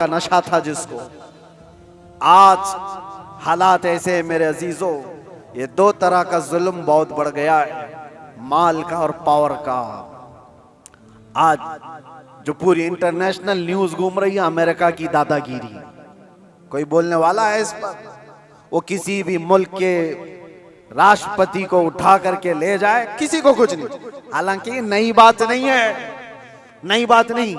का नशा था जिसको। आज हालात ऐसे मेरे अजीजों, ये दो तरह का जुल्म बहुत बढ़ गया है, माल का और पावर का। आज जो पूरी इंटरनेशनल न्यूज घूम रही है अमेरिका की दादागिरी, कोई बोलने वाला है इस पर? वो किसी भी मुल्क के राष्ट्रपति को उठा करके ले जाए, किसी को कुछ नहीं। हालांकि नई बात नहीं है, नई बात नहीं,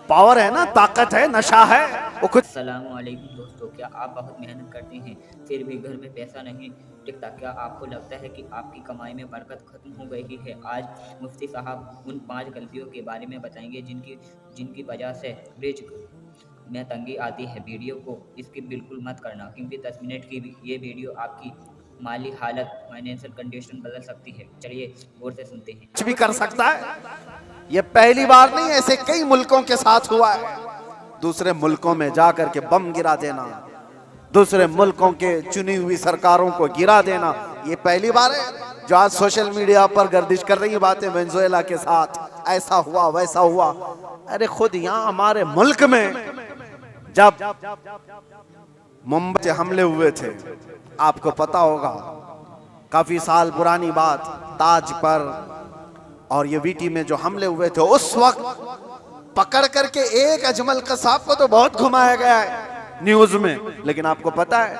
पावर है ना, ताकत है, नशा है वो खुद। अस्सलामुअलैकुम दोस्तों, क्या आप बहुत मेहनत करते हैं फिर भी घर में पैसा नहीं टिकता? क्या आपको लगता है कि आपकी कमाई में बरकत खत्म हो गई है? आज मुफ्ती साहब उन 5 गलतियों के बारे में बताएंगे जिनकी वजह से रिज्क में तंगी आती है। वीडियो को स्किप बिल्कुल मत करना, क्योंकि 10 मिनट की ये वीडियो आपकी माली हालत, फाइनेंशियल कंडीशन बदल सकती है। चलिए गौर से सुनते हैं। कुछ भी कर सकता है, ये पहली बार नहीं, ऐसे कई मुल्कों के साथ हुआ है। दूसरे मुल्कों में जाकर के बम गिरा देना, दूसरे मुल्कों के चुनी हुई सरकारों को गिरा देना, ये पहली बार है। जो आज सोशल मीडिया पर गर्दिश कर रही बातें, वेनेजुएला के साथ ऐसा हुआ वैसा हुआ। अरे खुद यहाँ हमारे मुल्क में जब मुंबई से हमले हुए थे, आपको पता होगा, काफी साल पुरानी बात, ताज पर और ये वीटी में जो हमले हुए थे, उस वक्त पकड़ करके एक अजमल कसाब को तो बहुत घुमाया गया है न्यूज में, लेकिन आपको पता है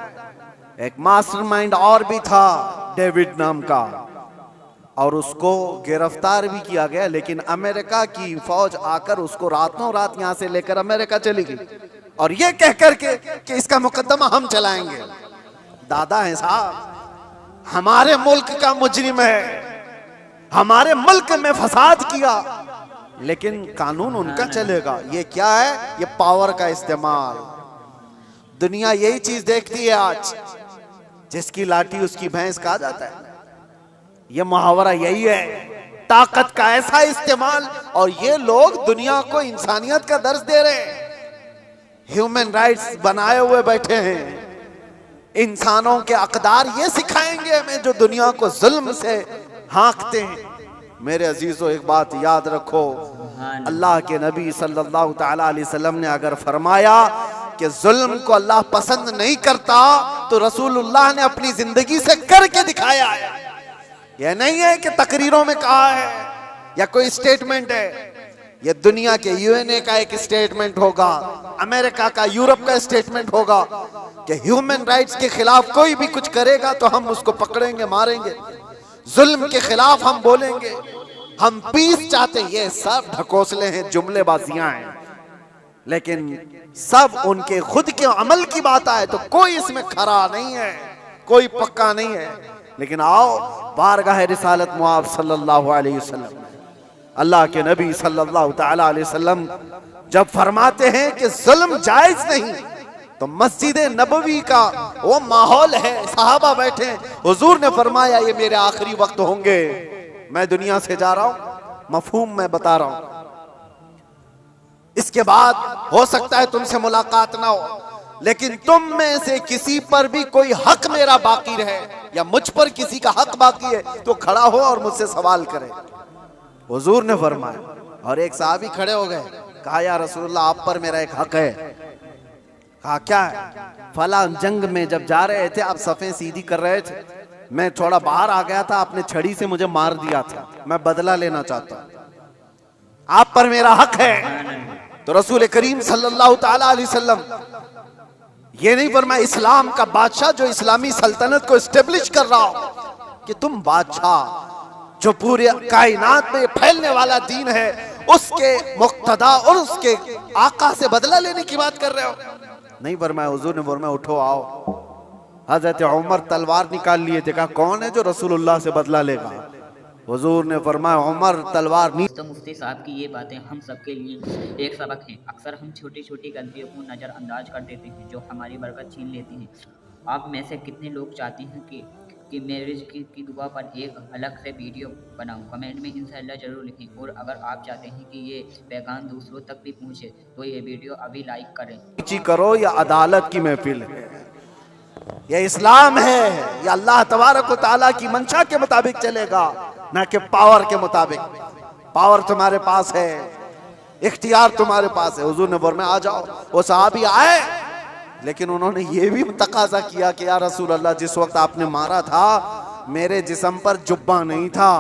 एक मास्टरमाइंड और भी था, डेविड नाम का, और उसको गिरफ्तार भी किया गया। लेकिन अमेरिका की फौज आकर उसको रातों रात यहां से लेकर अमेरिका चली गई, और ये कह करके कि इसका मुकदमा हम चलाएंगे। दादा है साहब, हमारे मुल्क का मुजरिम है, हमारे मुल्क में फसाद किया, लेकिन कानून उनका चलेगा। ये क्या है? ये पावर का इस्तेमाल। दुनिया यही चीज देखती है आज, जिसकी लाठी उसकी भैंस कहा जाता है। ये मुहावरा यही है, ताकत का ऐसा इस्तेमाल। और ये लोग दुनिया को इंसानियत का दर्स दे रहे हैं, ह्यूमन राइट्स बनाए हुए बैठे हैं, इंसानों के अकदार ये सिखाएंगे हमें, जो दुनिया को जुल्म से हाँकते हैं। मेरे अजीजों, एक बात याद रखो, अल्लाह के नबी सल्लल्लाहु ताला अलैहि वसल्लम ने अगर फरमाया कि जुल्म को अल्लाह पसंद नहीं करता, तो रसूलुल्लाह ने अपनी जिंदगी से करके दिखाया है। यह नहीं है कि तकरीरों में कहा है या कोई स्टेटमेंट है। यह दुनिया के यूएनए का एक स्टेटमेंट होगा, अमेरिका का, यूरोप का स्टेटमेंट होगा कि ह्यूमन राइट्स के खिलाफ कोई भी कुछ करेगा तो हम उसको पकड़ेंगे, मारेंगे। जुल्म के खिलाफ हम बोलेंगे, हम पीस चाहते हैं। ये सब ढकोसले हैं, जुमलेबाजियां हैं, लेकिन सब उनके खुद के अमल की बात आए तो कोई इसमें खरा नहीं है, कोई पक्का नहीं है। लेकिन आओ बारगाह रिसालत मुआब सल्लल्लाहु अलैहि वसल्लम, अल्लाह के नबी सल्लल्लाहु ताला अलैहि वसल्लम जब फरमाते हैं कि जुल्म जायज नहीं, तो मस्जिद नबवी का वो माहौल है, सहाबा बैठे, हुजूर ने फरमाया ये मेरे आखिरी वक्त होंगे, मैं दुनिया से जा रहा हूं, मफहूम मैं बता रहा हूं, इसके बाद हो सकता है तुमसे मुलाकात ना हो, लेकिन तुम में से किसी पर भी कोई हक मेरा बाकी रहे या मुझ पर किसी का हक बाकी है तो खड़ा हो और मुझसे सवाल करे। हुजूर ने फरमाया, और एक साहबी खड़े हो गए, कहा या रसूलुल्लाह आप पर मेरा एक हक है। कहा क्या है? फला जंग में जब जा रहे थे, आप सफ़ें सीधी कर रहे थे, मैं थोड़ा बाहर आ गया था, आपने छड़ी से मुझे मार दिया था, मैं बदला लेना चाहता हूं, आप पर मेरा हक है। तो रसूल करीम सल्लल्लाहु ताला अलैहि वसल्लम ये नहीं फरमाया, इस्लाम का बादशाह जो इस्लामी सल्तनत को एस्टेब्लिश कर रहा हो, कि तुम बादशाह जो पूरे कायनात में फैलने वाला दीन है, उसके मुक्तदा और उसके आका से बदला लेने की बात कर रहे हो। नहीं फरमाया, हुजूर ने फरमाया उठो आओ। हजरत उमर तलवार निकाल लिए थे, कहा कौन है जो रसूलुल्लाह से बदला लेगा? हुजूर ने फरमाया उमर तलवार नहीं। तो मुफ्ती साहब की ये बातें हम सबके लिए एक सबक है। अक्सर हम छोटी छोटी गलतियों को नज़रअंदाज कर देते हैं जो हमारी बरकत छीन लेती हैं। आप में से कितने लोग चाहते हैं कि मैरिज की दुआ पर एक अलग से वीडियो बनाऊं? कमेंट में इंशाल्लाह जरूर लिखें। और अगर आप चाहते हैं कि ये पैगाम दूसरों तक भी पहुंचे तो ये वीडियो अभी लाइक करें। करो या अदालत की महफिल है, यह इस्लाम है, यह अल्लाह तबारक व तआला की मंशा के मुताबिक चलेगा, ना कि पावर के मुताबिक। पावर तुम्हारे पास है, इख्तियार तुम्हारे पास है। हुजूर ने फरमाया आ जाओ। वो सहाबी आए, लेकिन उन्होंने ये भी तकाजा किया कि या रसूल अल्लाह, जिस वक्त आपने मारा था मेरे जिस्म पर जुब्बा नहीं था,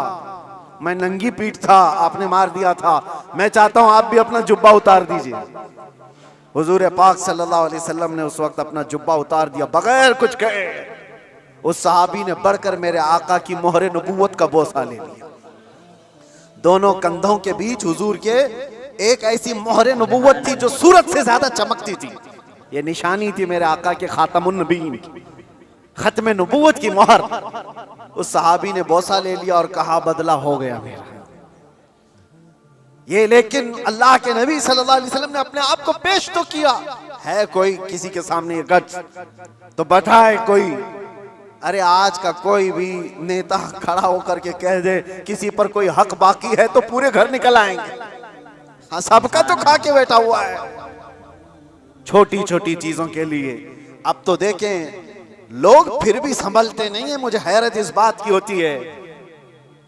मैं नंगी पीठ था, आपने मार दिया था, मैं चाहता हूं आप भी अपना जुब्बा उतार दीजिए। हुजूर पाक सल्लल्लाहु अलैहि वसल्लम ने उस वक्त अपना जुब्बा उतार दिया बगैर कुछ कहे। उस सहाबी ने बढ़कर मेरे आका की मोहरे नबूवत का बोसा ले लिया। दोनों कंधों के बीच हुजूर के एक ऐसी मोहरे नबूवत थी जो सूरज से ज्यादा चमकती थी। ये निशानी थी मेरे आका के खातमुन नबीन की, खत्म नबूवत की मोहर। उस सहाबी ने बोसा ले लिया और कहा बदला हो गया मेरा ये। लेकिन अल्लाह के नबी सल्लल्लाहु अलैहि वसल्लम ने अपने आप को पेश तो किया है। कोई किसी के सामने ये गट्स तो बताए कोई। अरे आज का कोई भी नेता खड़ा होकर के कह दे किसी पर कोई हक बाकी है तो पूरे घर निकल आएंगे। हाँ, सबका तो खा के बैठा हुआ है छोटी छोटी चीजों के लिए। अब तो देखें लोग फिर भी संभलते नहीं है। मुझे हैरत इस बात की होती है,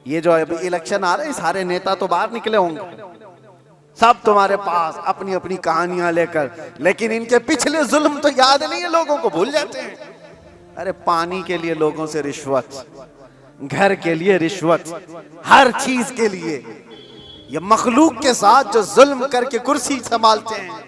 ये जो अभी इलेक्शन आ रहे हैं सारे नेता तो बाहर निकले होंगे, सब तुम्हारे पास अपनी अपनी कहानियां लेकर, लेकिन इनके पिछले जुल्म तो याद नहीं है, लोगों को भूल जाते हैं। अरे पानी के लिए लोगों से रिश्वत, घर के लिए रिश्वत, हर चीज के लिए। ये मखलूक के साथ जो जुल्म करके कुर्सी संभालते हैं,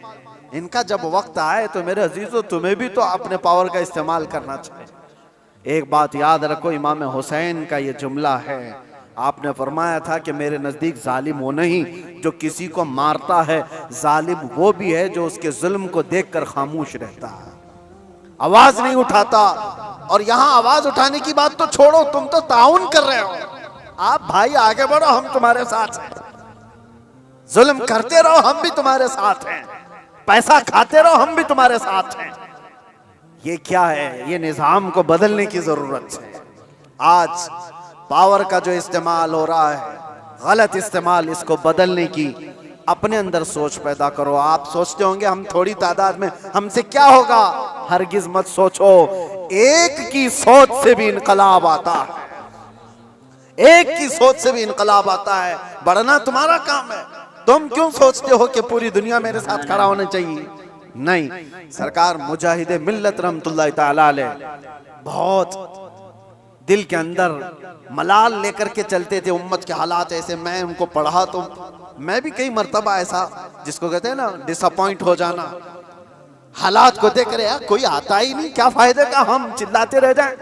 इनका जब वक्त आए तो मेरे अजीजों तुम्हें भी तो अपने पावर का इस्तेमाल करना चाहिए। एक बात याद रखो, इमाम हुसैन का ये जुमला है, आपने फरमाया था कि मेरे नजदीक जालिम वो नहीं जो किसी को मारता है, जालिम वो भी है जो उसके जुल्म को देखकर खामोश रहता है, आवाज नहीं उठाता। और यहां आवाज उठाने की बात तो छोड़ो, तुम तो ताउन कर रहे हो। आप भाई आगे बढ़ो, हम तुम्हारे साथ हैं। जुल्म करते रहो, हम भी तुम्हारे साथ हैं। पैसा खाते रहो, हम भी तुम्हारे साथ हैं। ये क्या है? ये निजाम को बदलने की जरूरत है। आज पावर का जो इस्तेमाल हो रहा है, गलत इस्तेमाल, इसको बदलने की अपने अंदर सोच पैदा करो। आप सोचते होंगे हम थोड़ी तादाद में, हमसे क्या होगा? हरगिज मत सोचो। एक की सोच से भी इनकलाब आता है, एक की सोच से भी इनकलाब आता है। बढ़ना तुम्हारा काम है। तुम क्यों सोचते हो कि पूरी दुनिया मेरे साथ खड़ा होना चाहिए? नहीं, सरकार मुजाहिद मिल्लत रहमतुल्लाह तआला अलैह बहुत दिल के अंदर मलाल लेकर के चलते थे। उम्मत के हालात ऐसे, मैं उनको पढ़ा तो मैं भी कई मर्तबा ऐसा, जिसको कहते हैं ना डिसअपॉइंट हो जाना, हालात को देख रहे यार कोई आता ही नहीं, क्या फायदे का हम चिल्लाते रह जाएं,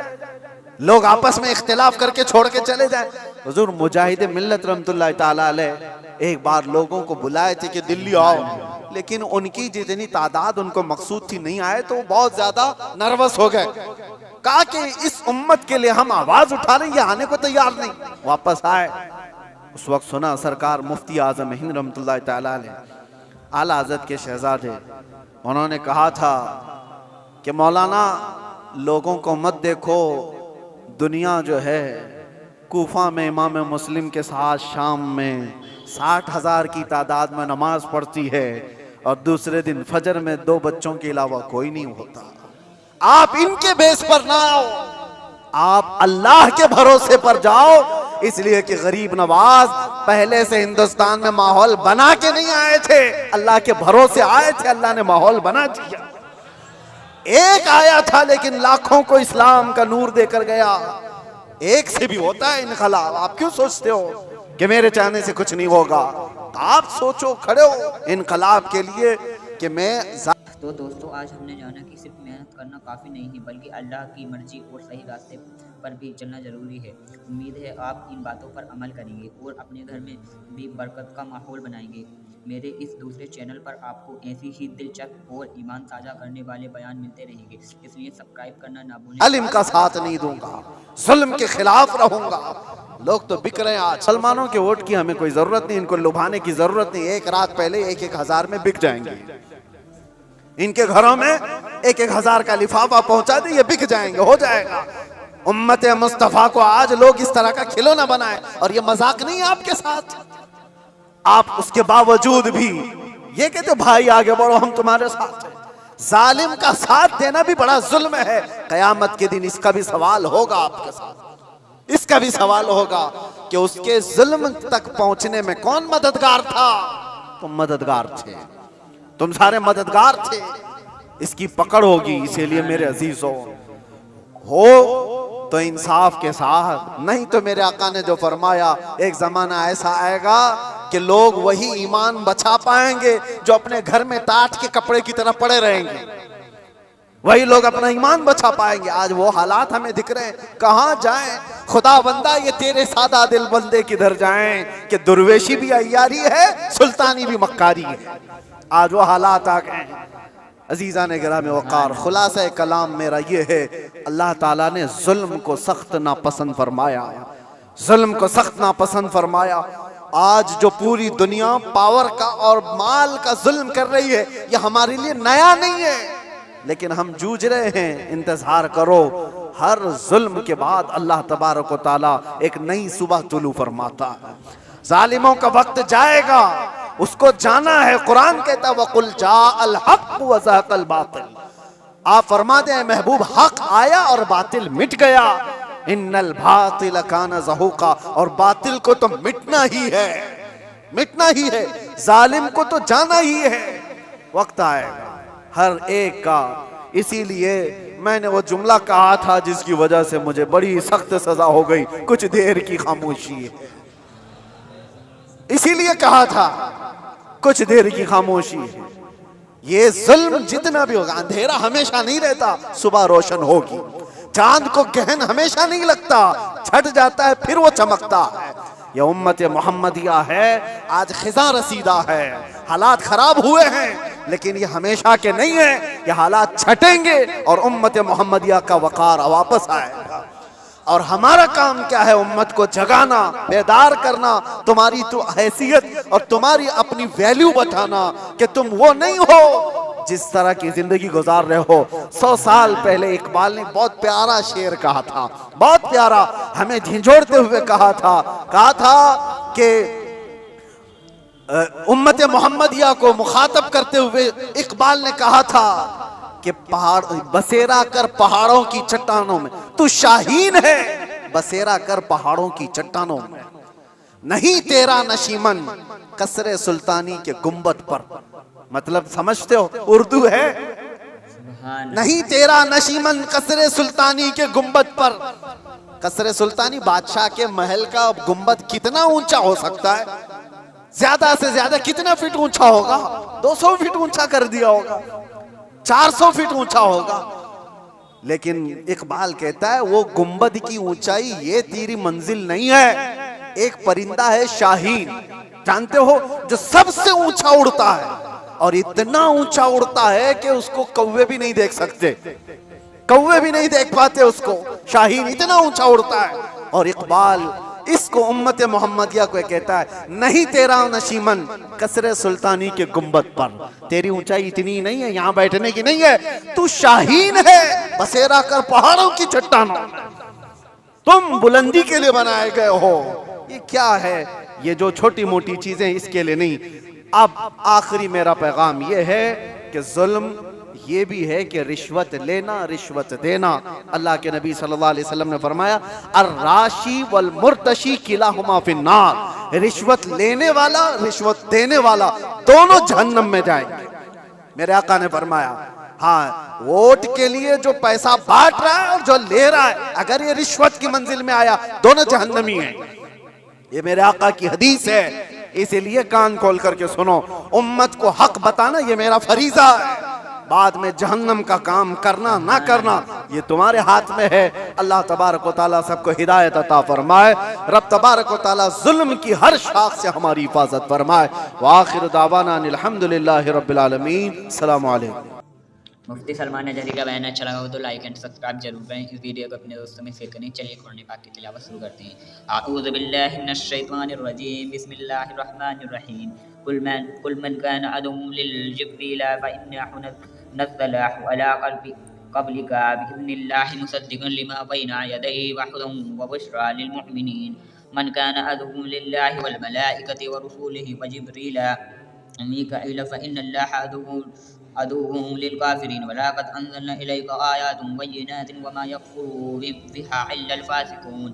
लोग आपस में इख्तिलाफ करके छोड़ के चले जाएं। हुजूर मुजाहिद मिल्लत रहमतुल्लाह तआला अलैह एक बार लोगों को बुलाए थे कि दिल्ली आओ, लेकिन उनकी जितनी तादाद उनको मकसूद थी नहीं आए, तो वो बहुत ज्यादा नर्वस हो गए। कहा कि इस उम्मत के लिए हम आवाज उठा रहे हैं, ये आने को तैयार नहीं। वापस आए, उस वक्त सुना सरकार मुफ्ती आजम हिंद रहमतुल्लाह तआला अलैह आला हज़रत के शहजादे, उन्होंने कहा था कि मौलाना लोगों को मत देखो, दुनिया जो है कूफा में इमाम मुस्लिम के साथ शाम में 60,000 की तादाद में नमाज पढ़ती है और दूसरे दिन फजर में 2 बच्चों के अलावा कोई नहीं होता। आप इनके बेस पर ना आओ, आप अल्लाह के भरोसे पर जाओ। इसलिए कि गरीब नवाज पहले से हिंदुस्तान में माहौल बना के नहीं आए थे, अल्लाह के भरोसे आए थे, अल्लाह ने माहौल बना दिया। एक आया था लेकिन लाखों को इस्लाम का नूर देकर गया। एक से भी होता है इनकलाब। आप क्यों सोचते हो कि मेरे चाहने से कुछ नहीं होगा? आप सोचो, खड़े हो इनकलाब के लिए कि मैं। तो दोस्तों, आज हमने जाना कि सिर्फ मेहनत करना काफ़ी नहीं है, बल्कि अल्लाह की मर्जी और सही रास्ते पर भी चलना ज़रूरी है। उम्मीद है आप इन बातों पर अमल करेंगे और अपने घर में भी बरकत का माहौल बनाएंगे। मेरे इस दूसरे चैनल पर आपको ऐसी ही दिलचस्प और ईमान ताज़ा करने वाले बयान मिलते रहेंगे, इसलिए सब्सक्राइब करना ना भूलें। अल्लाह का साथ नहीं दूंगा, जुल्म के खिलाफ रहूंगा। लोग तो बिक रहे हैं आज। मुसलमानों के वोट की हमें कोई जरूरत नहीं, इनको लुभाने की जरूरत नहीं। एक रात पहले 1-1 हजार में बिक जाएंगे। इनके घरों में 1-1 हजार का लिफाफा पहुंचा दे, ये बिक जाएंगे, हो जाएगा। उम्मत मुस्तफा को आज लोग इस तरह का खिलौना बनाए, और ये मजाक नहीं है आपके साथ। आप उसके बावजूद भी ये कहते भाई आगे बढ़ो, हम तुम्हारे साथ हैं। जालिम का साथ देना भी बड़ा जुल्म है। कयामत के दिन इसका भी सवाल होगा आपके साथ, इसका भी सवाल होगा कि उसके जुल्म तक पहुंचने में कौन मददगार था। तुम मददगार थे, तुम सारे मददगार थे, इसकी पकड़ होगी। इसीलिए मेरे अजीजों, हो तो इंसाफ के साथ, नहीं तो मेरे आका ने जो फरमाया, एक जमाना ऐसा आएगा कि लोग वही ईमान बचा पाएंगे जो अपने घर में टाट के कपड़े की तरह पड़े रहेंगे, वही लोग अपना ईमान बचा पाएंगे। आज वो हालात हमें दिख रहे हैं, कहां जाएं खुदा बंदा, ये तेरे सादा दिल बंदे किधर जाएं कि दुर्वेशी भी अय्यारी है, सुल्तानी भी मक्कारी है। आज वो हालात आ गए। अजीजा ने गिरामी वक़ार, खुलासा कलाम मेरा ये है, अल्लाह ताला ने जुल्म को सख्त नापसंद फरमाया, जुल्म को सख्त नापसंद फरमाया। आज जो पूरी दुनिया पावर का और माल का जुल्म कर रही है, ये हमारे लिए नया नहीं है, लेकिन हम जूझ रहे हैं। इंतजार करो, हर जुल्म के बाद अल्लाह तबारक व तआला एक नई सुबह तुलू फरमाता है। जालिमों का वक्त जाएगा, उसको जाना है। कुरान कहता है वकुल जाअल हक़ व ज़हक़ल बातिल, आप फरमा दें महबूब, हक आया और बातिल मिट गया। इन्नल बातिल काना ज़हूक़ा, और बातिल को तो मिटना ही है, मिटना ही है, जालिम को तो जाना ही है। वक्त आएगा हर एक का। इसीलिए मैंने वो जुमला कहा था जिसकी वजह से मुझे बड़ी सख्त सजा हो गई, कुछ देर की खामोशी है। इसीलिए कहा था कुछ देर की खामोशी है। ये जुल्म जितना भी होगा, अंधेरा हमेशा नहीं रहता, सुबह रोशन होगी। चांद को गहन हमेशा नहीं लगता, छट जाता है फिर वो चमकता है। ये उम्मत मोहम्मदिया है, आज खिजा रसीदा है, हालात खराब हुए हैं, लेकिन ये हमेशा के नहीं है, ये हालात छटेंगे और उम्मत मोहम्मदिया का वकार वापस आएगा। और हमारा काम क्या है? उम्मत को जगाना, बेदार करना, तुम्हारी तो हैसियत और तुम्हारी अपनी वैल्यू बताना कि तुम वो नहीं हो जिस तरह की जिंदगी गुजार रहे हो। 100 साल पहले इकबाल ने बहुत प्यारा शेर कहा था, बहुत प्यारा, हमें झिझोड़ते हुए कहा था कि उम्मत मोहम्मदिया को मुखातब करते हुए इकबाल ने कहा था कि पहाड़ बसेरा कर पहाड़ों की चट्टानों में, तू शाहीन है बसेरा कर पहाड़ों की चट्टानों में, नहीं तेरा नशीमन कसरे सुल्तानी के गुंबद पर। मतलब समझते हो, उर्दू है, नहीं तेरा नशीमन कसरे सुल्तानी के गुंबद पर। कसरे सुल्तानी बादशाह के महल का गुंबद कितना ऊंचा हो सकता है? ज्यादा से ज्यादा कितना फीट ऊंचा होगा? 200 फीट ऊंचा कर दिया होगा, 400 फीट ऊंचा होगा। लेकिन इकबाल कहता है वो गुंबद की ऊंचाई ये तेरी मंजिल नहीं है। एक परिंदा है शाहीन, जानते हो, जो सबसे ऊंचा उड़ता है, और इतना ऊंचा उड़ता है कि उसको कौवे भी नहीं देख सकते, कौवे भी नहीं देख पाते उसको। शाहीन इतना ऊंचा उड़ता है। और इकबाल इसको उम्मत मोहम्मदिया को कहता है, नहीं तेरा नशीमन कसरे सुल्तानी के गुंबद पर, तेरी ऊंचाई इतनी नहीं है, यहाँ बैठने की नहीं है, तू शाहीन है बसेरा कर पहाड़ों की चट्टानों, तुम बुलंदी के लिए बनाए गए हो। ये क्या है? ये जो छोटी मोटी चीजें इसके लिए नहीं। अब आखिरी मेरा पैगाम ये है कि जुल्म ये भी है कि रिश्वत लेना, रिश्वत देना। अल्लाह के नबी सल्लल्लाहु अलैहि वसल्लम ने फरमाया, अर्राशी वल मुर्तशी किलाहुमा फिन्नार, रिश्वत लेने वाला, रिश्वत देने वाला दोनों जहन्नम में जाएंगे। मेरे आका ने फरमाया, हाँ, वोट के लिए जो पैसा बांट रहा है और जो ले रहा है, अगर ये रिश्वत की मंजिल में आया, दोनों जहन्नमी हैं। ये मेरे आका की हदीस है, इसीलिए कान खोल करके सुनो। उम्मत को हक बताना ये मेरा फरीजा है, बाद में जहन्नम का काम करना ना करना ये तुम्हारे हाथ में है। अल्लाह तबारक व तआला सबको हिदायत अता फरमाए। रब तबारक व तआला जुल्म की हर शाख से हमारी हिफाजत फरमाए। व आखिर दावाना अल्हम्दुलिल्लाहि रब्बिल आलमीन। अस्सलामु अलैकुम। मुफ्ती सलमान नजरी का बयान अच्छा लगा हो तो लाइक एंड सब्सक्राइब जरूर करें। इस वीडियो को अपने दोस्तों में शेयर करें। चलिए कुरान पाक की तिलावत शुरू करते हैं। अऊज़ु बिल्लाहि मिनश शैतानिर रजीम, बिस्मिल्लाहिर रहमानिर रहीम। कुल मन काना अदुव्वुन लिल जिब्रील फ़इन्नहु नज़्ज़लहु अला क़ब्लिका बिइज़्निल्लाहि मुसद्दिक़न लिमा बैना यदैहि व हुदन व बुश्रा लिल मुमिनीन। मन काना अदुव्वुन लिल्लाहि वल मलाइकति व रुसूलिहि व जिब्रील व मीकाईल फ़इन्नल्लाहा अदुव्वुन लिल काफ़िरीन। वलक़द अंज़लना इलैका आयातिन बय्यिनातिन वमा यकफ़ुरु बिहा इल्लल फ़ासिक़ून।